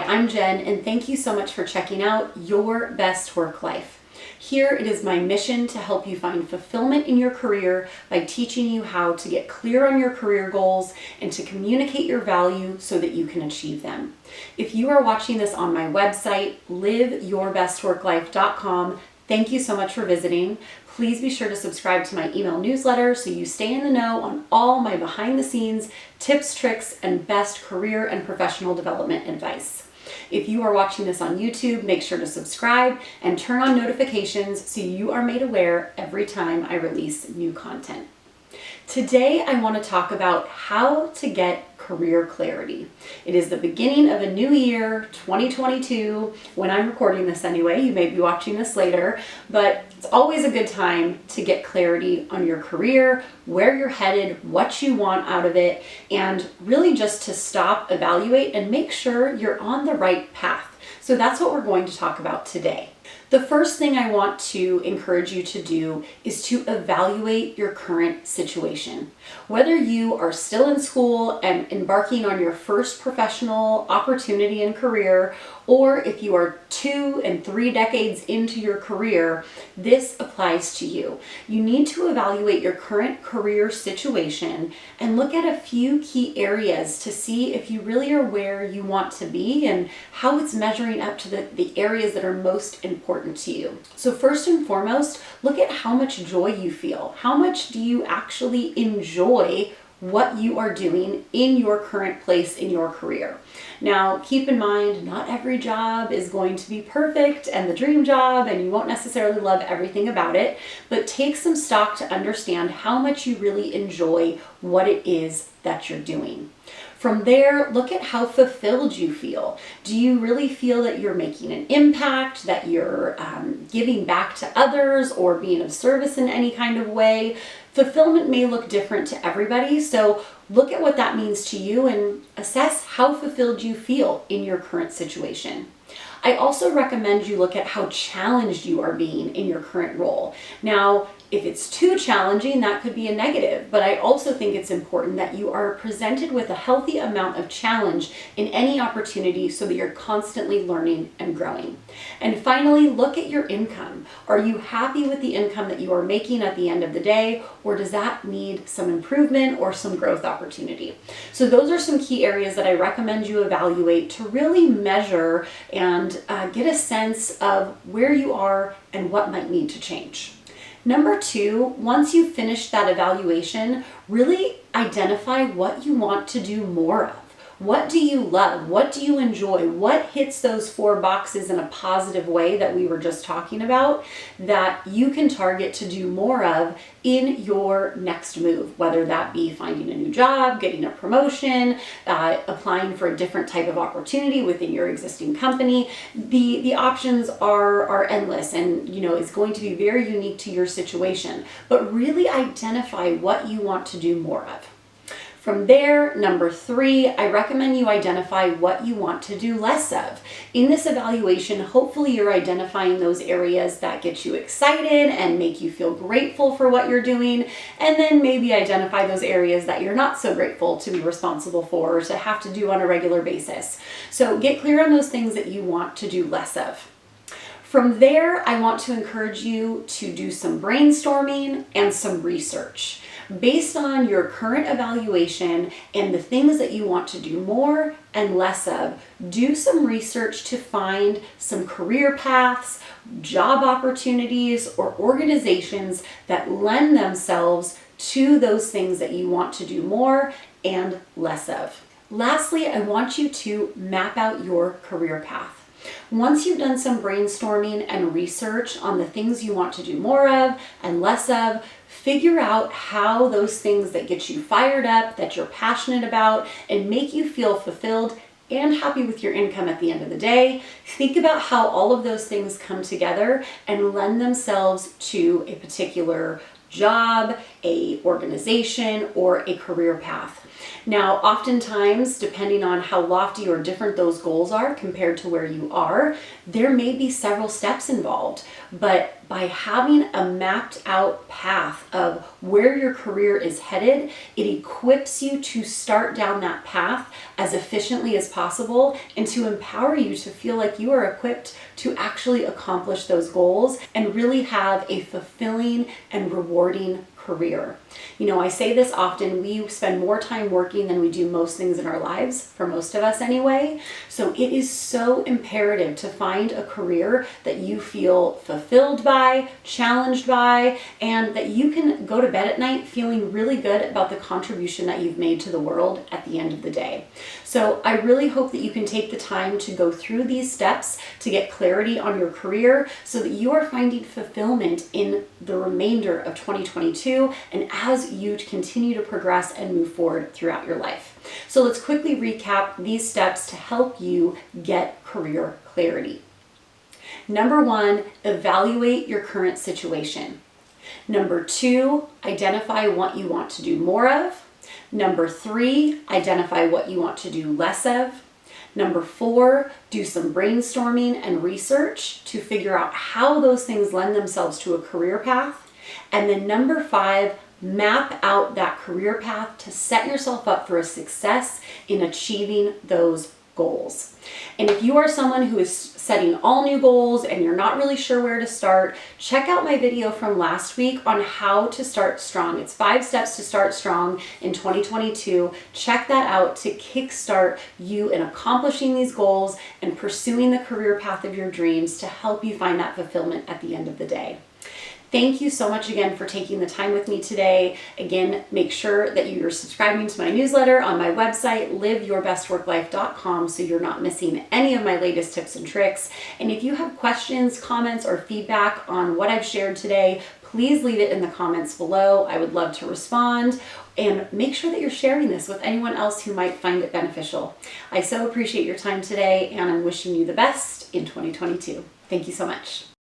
I'm Jen, and thank you so much for checking out Your Best Work Life. Here it is my mission to help you find fulfillment in your career by teaching you how to get clear on your career goals and to communicate your value so that you can achieve them. If you are watching this on my website, liveyourbestworklife.com, thank you so much for visiting. Please be sure to subscribe to my email newsletter so you stay in the know on all my behind the scenes tips, tricks, and best career and professional development advice. If you are watching this on YouTube, make sure to subscribe and turn on notifications so you are made aware every time I release new content. Today, I want to talk about how to get career clarity. It is the beginning of a new year, 2022, when I'm recording this anyway. You may be watching this later, but it's always a good time to get clarity on your career, where you're headed, what you want out of it, and really just to stop, evaluate, and make sure you're on the right path. So that's what we're going to talk about today. The first thing I want to encourage you to do is to evaluate your current situation. Whether you are still in school and embarking on your first professional opportunity and career, or if you are 2 and 3 decades into your career, this applies to you. You need to evaluate your current career situation and look at a few key areas to see if you really are where you want to be and how it's measuring up to the areas that are most important to you. So first and foremost, look at how much joy you feel. How much do you actually enjoy what you are doing in your current place in your career? Now, keep in mind, not every job is going to be perfect and the dream job, and you won't necessarily love everything about it, but take some stock to understand how much you really enjoy what it is that you're doing. From there, look at how fulfilled you feel. Do you really feel that you're making an impact, that you're giving back to others or being of service in any kind of way? Fulfillment may look different to everybody, so look at what that means to you and assess how fulfilled you feel in your current situation. I also recommend you look at how challenged you are being in your current role. Now, if it's too challenging, that could be a negative, but I also think it's important that you are presented with a healthy amount of challenge in any opportunity so that you're constantly learning and growing. And finally, look at your income. Are you happy with the income that you are making at the end of the day, or does that need some improvement or some growth opportunity? So those are some key areas that I recommend you evaluate to really measure and get a sense of where you are and what might need to change. Number 2, once you've finished that evaluation, really identify what you want to do more of. What do you love? What do you enjoy? What hits those 4 boxes in a positive way that we were just talking about that you can target to do more of in your next move, whether that be finding a new job, getting a promotion, applying for a different type of opportunity within your existing company. The options are endless, and it's going to be very unique to your situation, but really identify what you want to do more of. From there, number 3, I recommend you identify what you want to do less of. In this evaluation, hopefully you're identifying those areas that get you excited and make you feel grateful for what you're doing, and then maybe identify those areas that you're not so grateful to be responsible for or to have to do on a regular basis. So get clear on those things that you want to do less of. From there, I want to encourage you to do some brainstorming and some research. Based on your current evaluation and the things that you want to do more and less of, do some research to find some career paths, job opportunities, or organizations that lend themselves to those things that you want to do more and less of. Lastly, I want you to map out your career path. Once you've done some brainstorming and research on the things you want to do more of and less of, figure out how those things that get you fired up, that you're passionate about, and make you feel fulfilled and happy with your income at the end of the day. Think about how all of those things come together and lend themselves to a particular job, a organization, or a career path. Now, oftentimes, depending on how lofty or different those goals are compared to where you are, there may be several steps involved. But by having a mapped out path of where your career is headed, it equips you to start down that path as efficiently as possible and to empower you to feel like you are equipped to actually accomplish those goals and really have a fulfilling and rewarding career. You know, I say this often, we spend more time working than we do most things in our lives, for most of us anyway. So it is so imperative to find a career that you feel fulfilled by, challenged by, and that you can go to bed at night feeling really good about the contribution that you've made to the world at the end of the day. So I really hope that you can take the time to go through these steps to get clarity on your career so that you are finding fulfillment in the remainder of 2022 and as you continue to progress and move forward throughout your life. So let's quickly recap these steps to help you get career clarity. Number 1, evaluate your current situation. Number 2, identify what you want to do more of. Number 3, identify what you want to do less of. Number 4, do some brainstorming and research to figure out how those things lend themselves to a career path. And then number 5, map out that career path to set yourself up for a success in achieving those goals. And if you are someone who is setting all new goals and you're not really sure where to start, check out my video from last week on how to start strong. It's 5 steps to start strong in 2022. Check that out to kickstart you in accomplishing these goals and pursuing the career path of your dreams to help you find that fulfillment at the end of the day. Thank you so much again for taking the time with me today. Again, make sure that you're subscribing to my newsletter on my website, liveyourbestworklife.com, so you're not missing any of my latest tips and tricks. And if you have questions, comments, or feedback on what I've shared today, please leave it in the comments below. I would love to respond. And make sure that you're sharing this with anyone else who might find it beneficial. I so appreciate your time today, and I'm wishing you the best in 2022. Thank you so much.